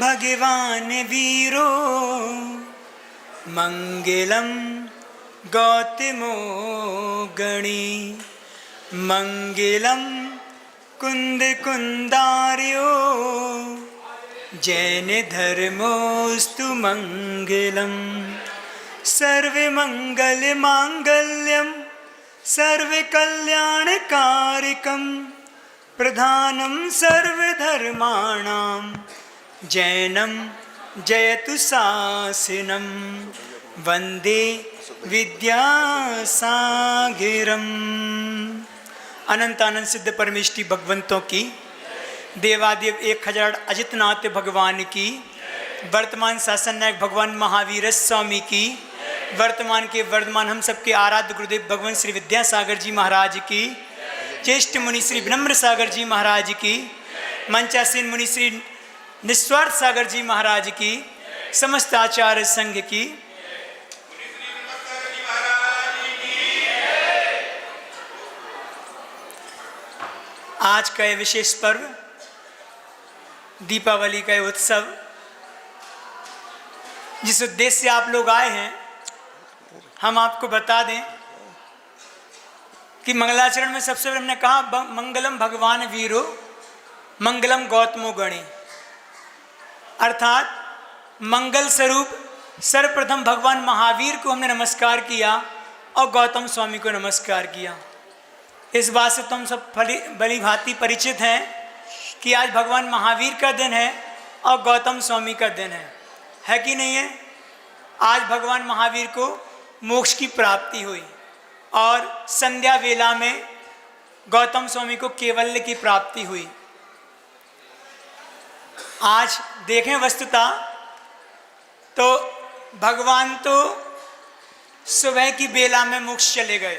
भगवान वीरो मंगलम गौतमो गणी मंगलम कुंद कुंदार्यो जैन धर्मोस्तु मंगलम सर्वे मंगल मांगल्यम सर्वे कल्याण कारकम प्रधानम सर्वधर्माणां जैनम जयतु शासनम वंदे विद्यासागरम। अनंत आनंद सिद्ध परमेष्टि भगवंतों की, देवादेव 1000 अजितनाथ भगवान की, वर्तमान शासन नायक भगवान महावीर स्वामी की, वर्तमान के वर्धमान हम सबके आराध्य गुरुदेव भगवान श्री विद्यासागर जी महाराज की, ज्येष्ठ मुनि श्री विनम्र सागर जी महाराज की, मंचासीन मुनि श्री निस्वार्थ सागर जी महाराज की, समस्त आचार्य संघ की। आज का यह विशेष पर्व, दीपावली का उत्सव, जिस उद्देश्य से आप लोग आए हैं, हम आपको बता दें कि मंगलाचरण में सबसे पहले हमने कहा मंगलम भगवान वीरो मंगलम गौतमो गणे, अर्थात मंगल स्वरूप सर्वप्रथम भगवान महावीर को हमने नमस्कार किया और गौतम स्वामी को नमस्कार किया। इस बात से तुम सब भली भांति परिचित हैं कि आज भगवान महावीर का दिन है और गौतम स्वामी का दिन है कि नहीं है। आज भगवान महावीर को मोक्ष की प्राप्ति हुई और संध्या वेला में गौतम स्वामी को केवल्य की प्राप्ति हुई। आज देखें वस्तुतः तो भगवान तो सुबह की वेला में मोक्ष चले गए।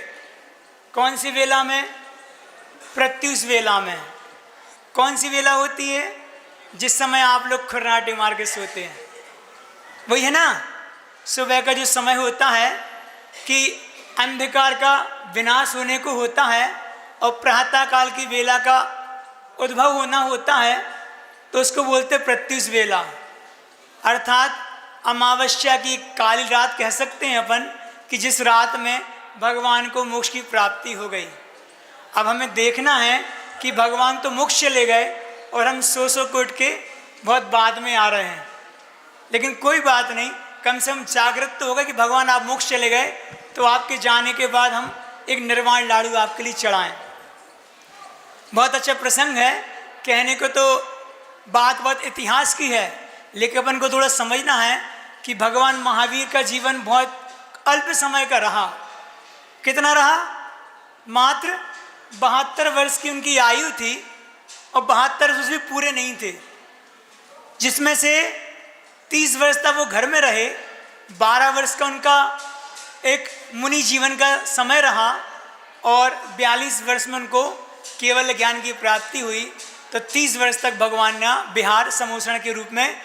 कौन सी वेला में? प्रत्युष वेला में। कौन सी वेला होती है? जिस समय आप लोग खुरनाटे मार के सोते हैं, वही है ना। सुबह का जो समय होता है कि अंधकार का विनाश होने को होता है और प्रातः काल की वेला का उद्भव होना होता है, तो उसको बोलते प्रत्युष वेला, अर्थात अमावस्या की काली रात कह सकते हैं अपन, कि जिस रात में भगवान को मोक्ष की प्राप्ति हो गई। अब हमें देखना है कि भगवान तो मोक्ष चले गए और हम सो को उठ के बहुत बाद में आ रहे हैं, लेकिन कोई बात नहीं, कम से कम जागृत तो होगा कि भगवान आप मोक्ष चले गए, तो आपके जाने के बाद हम एक निर्वाण लाडू आपके लिए चढ़ाएं। बहुत अच्छा प्रसंग है, कहने को तो बात बहुत इतिहास की है, लेकिन अपन को थोड़ा समझना है कि भगवान महावीर का जीवन बहुत अल्प समय का रहा। कितना रहा? मात्र 72 वर्ष की उनकी आयु थी और 72 वर्ष भी पूरे नहीं थे, जिसमें से 30 वर्ष तक वो घर में रहे, 12 वर्ष का उनका एक मुनि जीवन का समय रहा और 42 वर्ष में उनको केवल ज्ञान की प्राप्ति हुई। तो 30 वर्ष तक भगवान ने बिहार समोषण के रूप में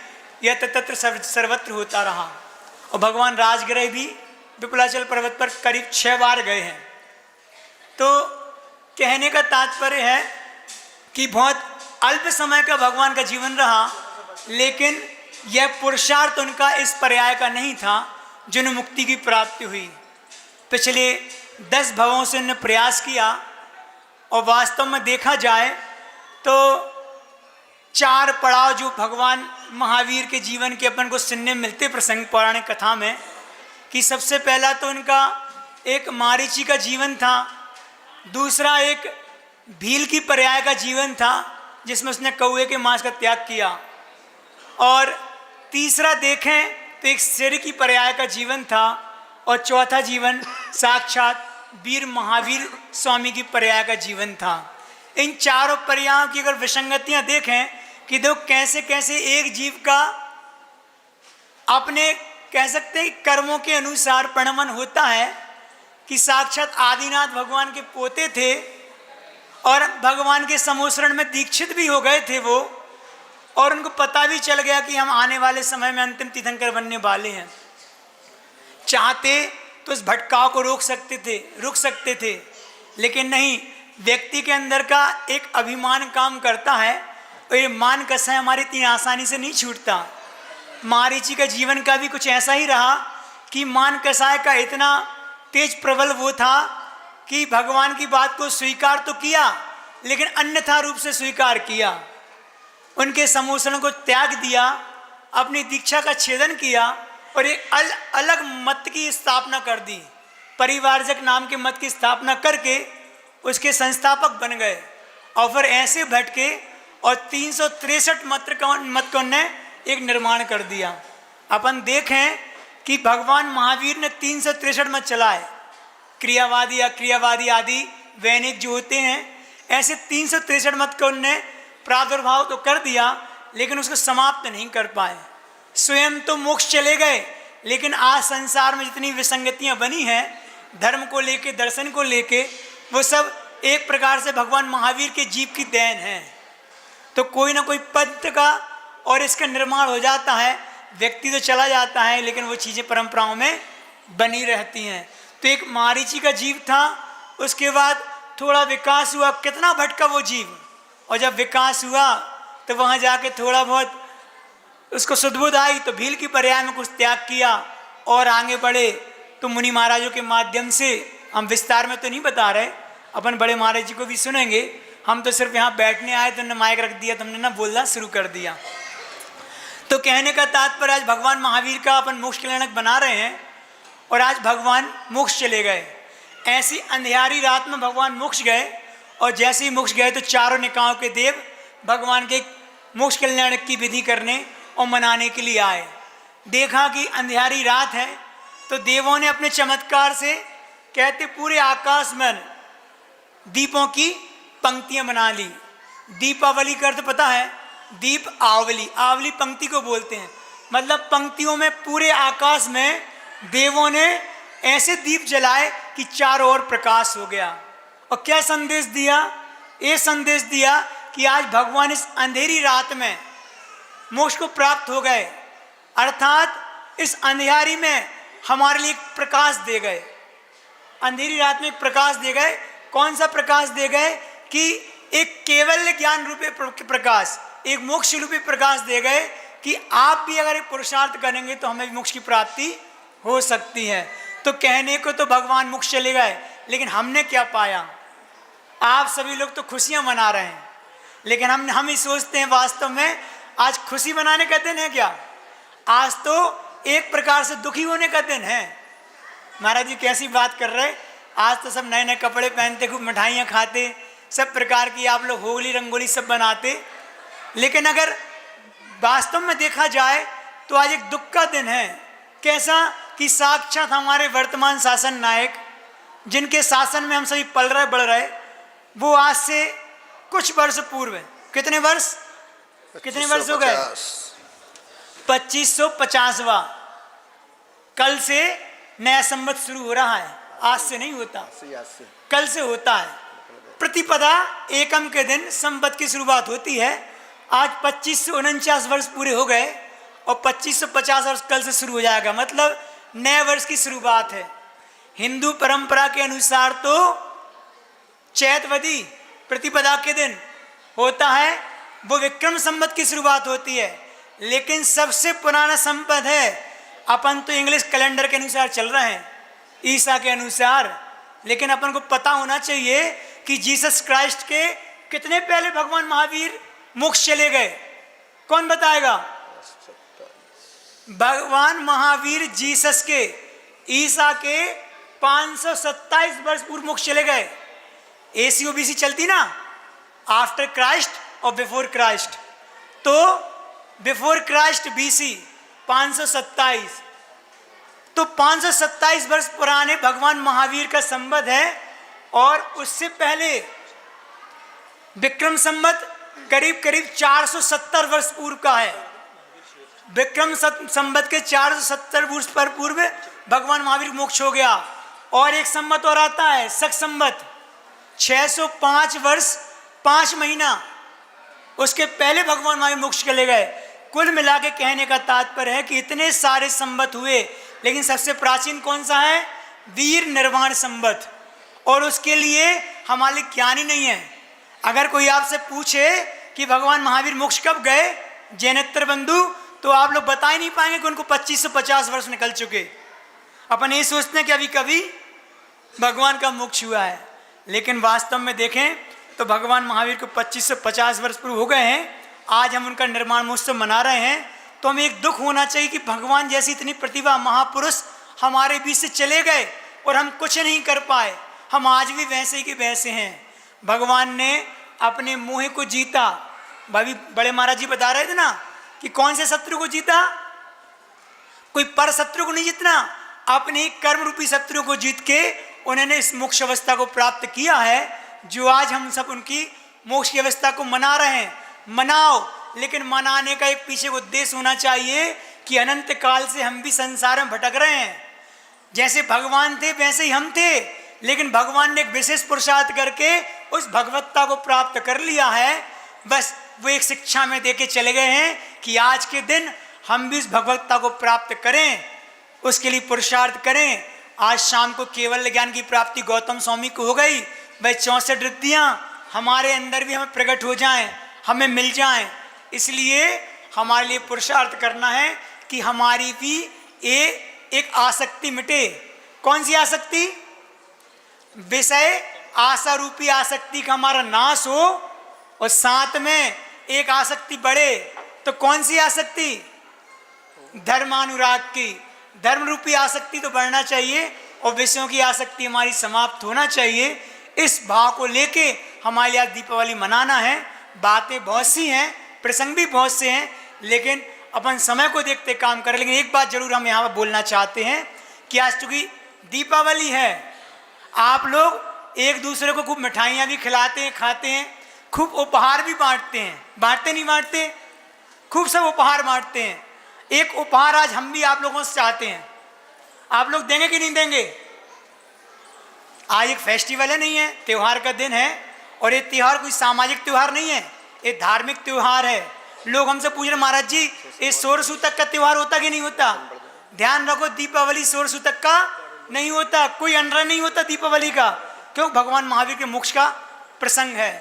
यह तत्र सर्वत्र होता रहा। और भगवान राजगृह भी विपुलाचल पर्वत पर करीब 6 बार गए हैं। तो कहने का तात्पर्य है कि बहुत अल्प समय का भगवान का जीवन रहा, लेकिन यह पुरुषार्थ उनका इस पर्याय का नहीं था जिन्हें मुक्ति की प्राप्ति हुई। पिछले 10 भवों से उन्होंने प्रयास किया और वास्तव में देखा जाए तो 4 पड़ाव जो भगवान महावीर के जीवन के अपन को सुनने मिलते प्रसंग पौराणिक कथा में, कि सबसे पहला तो उनका एक मारीची का जीवन था, दूसरा एक भील की पर्याय का जीवन था जिसमें उसने कौए के मांस का त्याग किया, और तीसरा देखें तो एक शेर की पर्याय का जीवन था, और चौथा जीवन साक्षात वीर महावीर स्वामी की पर्याय का जीवन था। इन चारों पर्यायों की अगर विसंगतियां देखें कि दो कैसे कैसे एक जीव का अपने कह सकते हैं कर्मों के अनुसार परिणमन होता है, कि साक्षात आदिनाथ भगवान के पोते थे और भगवान के समोसरण में दीक्षित भी हो गए थे वो, और उनको पता भी चल गया कि हम आने वाले समय में अंतिम तीर्थंकर बनने वाले हैं। चाहते तो उस भटकाव को रुक सकते थे, लेकिन नहीं, व्यक्ति के अंदर का एक अभिमान काम करता है और ये मान कसा हमारे इतनी आसानी से नहीं छूटता। मारीची का जीवन का भी कुछ ऐसा ही रहा कि मान कसाय का इतना तेज प्रबल वो था कि भगवान की बात को स्वीकार तो किया लेकिन अन्यथा रूप से स्वीकार किया, उनके समूषण को त्याग दिया, अपनी दीक्षा का छेदन किया और एक अलग मत की स्थापना कर दी। परिवारजक नाम के मत की स्थापना करके उसके संस्थापक बन गए और फिर ऐसे भटके और 363 मत को ने एक निर्माण कर दिया। अपन देखें कि भगवान महावीर ने 363 मत चलाए, क्रियावादी अक्रियावादी आदि वैनिक जो होते हैं, ऐसे 363 मत को उनने प्रादुर्भाव तो कर दिया लेकिन उसको समाप्त नहीं कर पाए। स्वयं तो मोक्ष चले गए लेकिन आज संसार में जितनी विसंगतियां बनी हैं धर्म को लेके, दर्शन को लेके, वो सब एक प्रकार से भगवान महावीर के जीव की देन है। तो कोई ना कोई पंथ का और इसका निर्माण हो जाता है, व्यक्ति तो चला जाता है लेकिन वो चीज़ें परंपराओं में बनी रहती हैं। तो एक मारीची का जीव था, उसके बाद थोड़ा विकास हुआ, कितना भटका वो जीव, और जब विकास हुआ तो वहाँ जाके थोड़ा बहुत उसको सुदबुद आई तो भील की पर्याय में कुछ त्याग किया और आगे बढ़े। तो मुनि महाराजों के माध्यम से, हम विस्तार में तो नहीं बता रहे, अपन बड़े महाराज जी को भी सुनेंगे, हम तो सिर्फ यहाँ बैठने आए तो माइक रख दिया, तुमने ना बोलना शुरू कर दिया। तो कहने का तात्पर्य आज भगवान महावीर का अपन मोक्ष कल्याणक बना रहे हैं और आज भगवान मोक्ष चले गए। ऐसी अंधियारी रात में भगवान मोक्ष गए और जैसे ही मोक्ष गए तो चारों निकायों के देव भगवान के मोक्ष कल्याणक की विधि करने और मनाने के लिए आए। देखा कि अंधियारी रात है तो देवों ने अपने चमत्कार से कहते पूरे आकाश में दीपों की पंक्तियां बना ली। दीपावली का अर्थ पता है? दीप आवली, आवली पंक्ति को बोलते हैं, मतलब पंक्तियों में पूरे आकाश में देवों ने ऐसे दीप जलाए कि चारों ओर प्रकाश हो गया। और क्या संदेश दिया? ये संदेश दिया कि आज भगवान इस अंधेरी रात में मोक्ष को प्राप्त हो गए, अर्थात इस अंधियारी में हमारे लिए एक प्रकाश दे गए। अंधेरी रात में एक प्रकाश दे गए। कौन सा प्रकाश दे गए? कि एक केवल ज्ञान रूपी प्रकाश, एक मोक्ष रूपी प्रकाश दे गए कि आप भी अगर एक पुरुषार्थ करेंगे तो हमें भी मोक्ष की प्राप्ति हो सकती है। तो कहने को तो भगवान मोक्ष चले गए लेकिन हमने क्या पाया? आप सभी लोग तो खुशियां मना रहे हैं लेकिन हम ही सोचते हैं वास्तव में आज खुशी मनाने का दिन है क्या? आज तो एक प्रकार से दुखी होने का दिन है। महाराज जी कैसी बात कर रहे हैं? आज तो सब नए नए कपड़े पहनते, खूब मिठाइयाँ खाते, सब प्रकार की आप लोग होली रंगोली सब बनाते, लेकिन अगर वास्तव में देखा जाए तो आज एक दुख का दिन है। कैसा? कि साक्षात हमारे वर्तमान शासन नायक जिनके शासन में हम सभी पल रहे बढ़ रहे, वो आज से कुछ वर्ष पूर्व, कितने वर्ष हो गए? 2550वां। कल से नया संवत शुरू हो रहा है, आज से नहीं होता, कल से होता है। प्रतिपदा एकम के दिन संवत की शुरुआत होती है। आज 2549 वर्ष पूरे हो गए और 2550 वर्ष कल से शुरू हो जाएगा, मतलब नए वर्ष की शुरुआत है। हिंदू परंपरा के अनुसार तो चैतवदी प्रतिपदा के दिन होता है, वो विक्रम संवत की शुरुआत होती है। लेकिन सबसे पुराना संवत है, अपन तो इंग्लिश कैलेंडर के अनुसार चल रहे हैं, ईसा के अनुसार, लेकिन अपन को पता होना चाहिए कि जीसस क्राइस्ट के कितने पहले भगवान महावीर मोक्ष चले गए। कौन बताएगा? भगवान महावीर जीसस के, ईसा के 527 वर्ष पूर्व मोक्ष चले गए। एसीओबीसी चलती ना, आफ्टर क्राइस्ट और बिफोर क्राइस्ट, तो बिफोर क्राइस्ट बीसी 527, तो 527 वर्ष पुराने भगवान महावीर का संवत है। और उससे पहले विक्रम संवत करीब करीब 470 वर्ष पूर्व का है। विक्रम संवत के 470 वर्ष पर पूर्व भगवान महावीर मोक्ष हो गया। और एक संवत और आता है, शक संवत, 605 वर्ष 5 महीना, उसके पहले भगवान महावीर मोक्ष चले गए। कुल मिला के कहने का तात्पर्य है कि इतने सारे संवत हुए, लेकिन सबसे प्राचीन कौन सा है? वीर निर्वाण संवत। और उसके लिए हमारे ज्ञान ही नहीं है। अगर कोई आपसे पूछे कि भगवान महावीर मोक्ष कब गए जैनेत्र बंधु, तो आप लोग बता ही नहीं पाएंगे कि उनको 25 से 50 वर्ष निकल चुके। अपन ये सोचते हैं कि अभी कभी भगवान का मोक्ष हुआ है, लेकिन वास्तव में देखें तो भगवान महावीर को 25 से 50 वर्ष पूर्व हो गए हैं। आज हम उनका निर्माण महोत्सव मना रहे हैं, तो हमें एक दुख होना चाहिए कि भगवान जैसी इतनी प्रतिभा महापुरुष हमारे बीच से चले गए और हम कुछ नहीं कर पाए। हम आज भी वैसे ही के वैसे हैं। भगवान ने अपने मोह को जीता। भाभी बड़े महाराज जी बता रहे थे ना कि कौन से शत्रु को जीता, कोई पर शत्रु को नहीं जीतना, अपने कर्म रूपी शत्रु को जीत के उन्होंने इस मोक्ष अवस्था को प्राप्त किया है, जो आज हम सब उनकी मोक्ष की अवस्था को मना रहे हैं। मनाओ, लेकिन मनाने का एक पीछे उद्देश्य होना चाहिए कि अनंत काल से हम भी संसार में भटक रहे हैं। जैसे भगवान थे वैसे ही हम थे, लेकिन भगवान ने एक विशेष पुरुषार्थ करके उस भगवत्ता को प्राप्त कर लिया है। बस वो एक शिक्षा में देके चले गए हैं कि आज के दिन हम भी इस भगवत्ता को प्राप्त करें, उसके लिए पुरुषार्थ करें। आज शाम को केवल ज्ञान की प्राप्ति गौतम स्वामी को हो गई। भाई 64 रिद्धियाँ हमारे अंदर भी हमें प्रकट हो जाएं, हमें मिल जाएं। इसलिए हमारे लिए पुरुषार्थ करना है कि हमारी भी एक आसक्ति मिटे। कौन सी आसक्ति? विषय आशा रूपी आसक्ति का हमारा नाश हो, और साथ में एक आसक्ति बढ़े। तो कौन सी आसक्ति? धर्मानुराग की। धर्म रूपी आसक्ति तो बढ़ना चाहिए और विषयों की आसक्ति हमारी समाप्त होना चाहिए। इस भाव को लेके हमारे यहाँ दीपावली मनाना है। बातें बहुत सी हैं, प्रसंग भी बहुत से हैं, लेकिन अपन समय को देखते काम करें। लेकिन एक बात जरूर हम यहाँ पर बोलना चाहते हैं कि आज चूंकि दीपावली है, आप लोग एक दूसरे को खूब मिठाइयाँ भी खिलाते हैं, खाते हैं, खूब उपहार भी बांटते हैं। बांटते नहीं बांटते? खूब सब उपहार बांटते हैं। एक उपहार आज हम भी आप लोगों से चाहते हैं। आप लोग देंगे कि नहीं देंगे? आज एक फेस्टिवल है, नहीं है, त्योहार का दिन है, और ये त्योहार कोई सामाजिक त्योहार नहीं है, ये धार्मिक त्योहार है। लोग हमसे पूछ रहे महाराज जी ये 16 सूतक का त्योहार होता कि नहीं होता? ध्यान रखो, दीपावली 16 सूतक का नहीं होता, कोई अनरा नहीं होता दीपावली का। क्यों? भगवान महावीर के मोक्ष का प्रसंग है।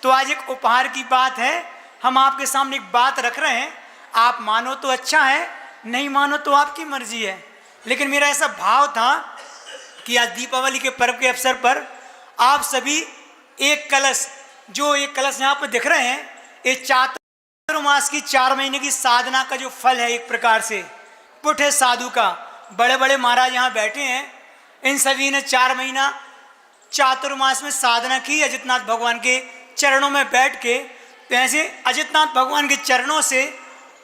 तो आज एक उपहार की बात है, हम आपके सामने एक बात रख रहे हैं। आप मानो तो अच्छा है, नहीं मानो तो आपकी मर्जी है। लेकिन मेरा ऐसा भाव था कि आज दीपावली के पर्व के अवसर पर आप सभी एक कलश, जो एक कलश यहाँ पर दिख रहे हैं, ये चातुर्मास की 4 महीने की साधना का जो फल है, एक प्रकार से पुट है साधु का। बड़े बड़े महाराज यहाँ बैठे हैं, इन सभी ने 4 महीना चातुर्मास में साधना की अजितनाथ भगवान के चरणों में बैठ के। तो ऐसे अजितनाथ भगवान के चरणों से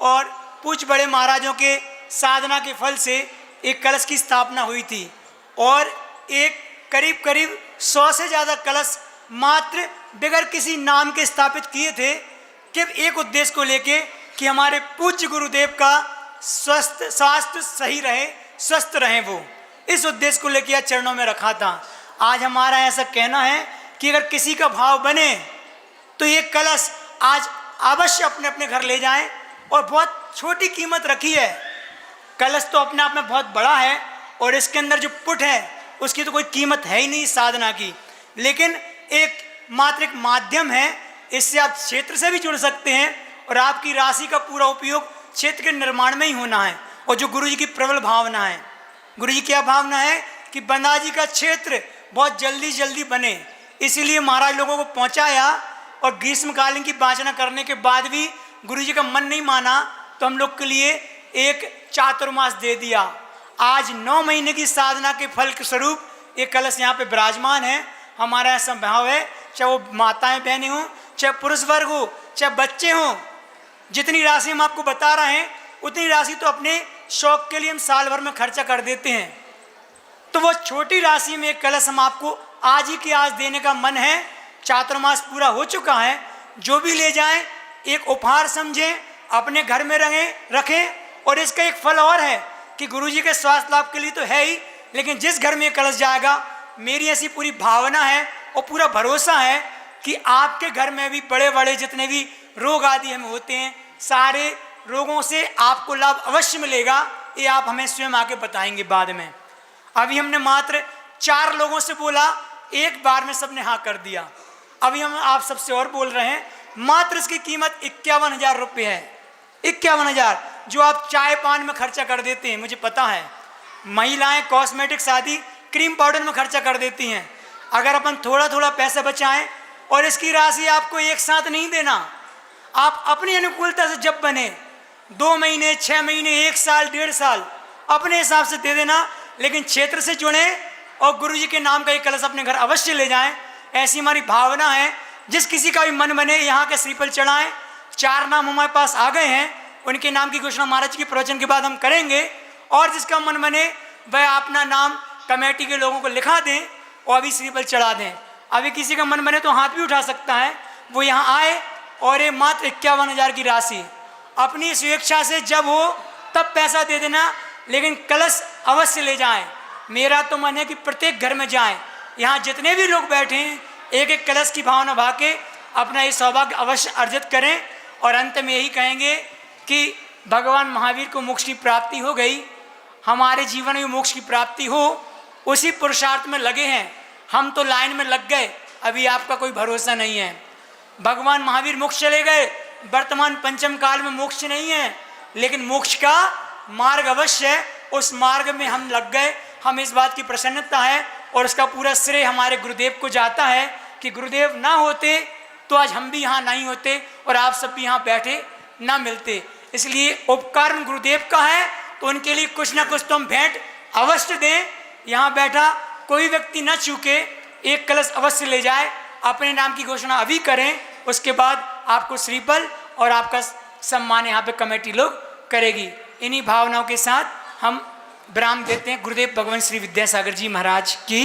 और कुछ बड़े महाराजों के साधना के फल से एक कलश की स्थापना हुई थी, और एक करीब करीब 100 से ज़्यादा कलश मात्र बगैर किसी नाम के स्थापित किए थे, केवल एक उद्देश्य को लेके कि हमारे पूज्य गुरुदेव का स्वास्थ्य सही रहे, स्वस्थ रहे। वो इस उद्देश्य को लेकर चरणों में रखा था। आज हमारा ऐसा कहना है कि अगर किसी का भाव बने तो ये कलश आज अवश्य अपने अपने घर ले जाएं। और बहुत छोटी कीमत रखी है, कलश तो अपने आप में बहुत बड़ा है, और इसके अंदर जो पुट है उसकी तो कोई कीमत है ही नहीं साधना की, लेकिन एक मात्र एक माध्यम है। इससे आप क्षेत्र से भी जुड़ सकते हैं, और आपकी राशि का पूरा उपयोग क्षेत्र के निर्माण में ही होना है। और जो गुरु जी की प्रबल भावना है, गुरु जी क्या भावना है कि बंदा जी का क्षेत्र बहुत जल्दी जल्दी बने, इसीलिए महाराज लोगों को पहुंचाया। और ग्रीष्मकालीन की वाचना करने के बाद भी गुरु जी का मन नहीं माना, तो हम लोग के लिए एक चातुर्मास दे दिया। आज 9 महीने की साधना के फल के स्वरूप एक कलश यहाँ पे विराजमान है। हमारा ऐसा भाव है, चाहे वो माताएं बहनें हों, चाहे पुरुष वर्ग हो, चाहे बच्चे हों, जितनी राशि हम आपको बता रहे हैं उतनी राशि तो अपने शौक के लिए हम साल भर में खर्चा कर देते हैं। तो वो छोटी राशि में एक कलश हम आपको आज ही के आज देने का मन है। चातुर्मास पूरा हो चुका है, जो भी ले जाएं एक उपहार समझें, अपने घर में रखें। और इसका एक फल और है कि गुरुजी के स्वास्थ्य लाभ के लिए तो है ही, लेकिन जिस घर में कलश जाएगा, मेरी ऐसी पूरी भावना है और पूरा भरोसा है कि आपके घर में भी बड़े बड़े जितने भी रोग आदि हमें होते हैं, सारे रोगों से आपको लाभ अवश्य मिलेगा। ये आप हमें स्वयं आके बताएंगे बाद में। अभी हमने मात्र 4 लोगों से बोला, एक बार में सबने हाँ कर दिया। अभी हम आप सबसे और बोल रहे हैं, मात्र इसकी कीमत 51,000 रुपये है। 51,000 जो आप चाय पान में खर्चा कर देते हैं, मुझे पता है। महिलाएं कॉस्मेटिक्स आदि क्रीम पाउडर में खर्चा कर देती हैं। अगर अपन थोड़ा थोड़ा पैसा बचाएं, और इसकी राशि आपको एक साथ नहीं देना, आप अपनी अनुकूलता से जब बने 2 महीने, 6 महीने, 1 साल, 1.5 साल अपने हिसाब से दे देना, लेकिन क्षेत्र से जुड़ें और गुरु जी के नाम का एक कलश अपने घर अवश्य ले जाएं। ऐसी हमारी भावना है। जिस किसी का भी मन बने यहाँ के श्रीफल चढ़ाएं। 4 नाम हमारे पास आ गए हैं, उनके नाम की घोषणा महाराज के प्रवचन के बाद हम करेंगे। और जिसका मन बने वह अपना नाम कमेटी के लोगों को लिखा दें और अभी श्रीफल चढ़ा दें। अभी किसी का मन बने तो हाथ भी उठा सकता है, वो यहाँ आए और ये मात्र 51,000 की राशि अपनी स्वेच्छा से जब हो तब पैसा दे देना, लेकिन कलश अवश्य ले जाएं। मेरा तो मन है कि प्रत्येक घर में जाएं। यहाँ जितने भी लोग बैठे हैं एक एक कलश की भावना भा के अपना ये सौभाग्य अवश्य अर्जित करें। और अंत में यही कहेंगे कि भगवान महावीर को मोक्ष की प्राप्ति हो गई, हमारे जीवन में मोक्ष की प्राप्ति हो, उसी पुरुषार्थ में लगे हैं। हम तो लाइन में लग गए, अभी आपका कोई भरोसा नहीं है। भगवान महावीर मोक्ष चले गए, वर्तमान पंचम काल में मोक्ष नहीं है, लेकिन मोक्ष का मार्ग अवश्य है। उस मार्ग में हम लग गए, हम इस बात की प्रसन्नता है और उसका पूरा श्रेय हमारे गुरुदेव को जाता है कि गुरुदेव ना होते तो आज हम भी यहाँ नहीं होते और आप सब भी यहाँ बैठे ना मिलते। इसलिए उपकार गुरुदेव का है, तो उनके लिए कुछ ना कुछ तो हम भेंट अवश्य दें। यहाँ बैठा कोई व्यक्ति न चूके, एक कलश अवश्य ले जाए, अपने नाम की घोषणा अभी करें, उसके बाद आपको श्रीफल और आपका सम्मान यहाँ पे कमेटी लोग करेगी। इन्हीं भावनाओं के साथ हम विराम देते हैं। गुरुदेव भगवान श्री विद्यासागर जी महाराज की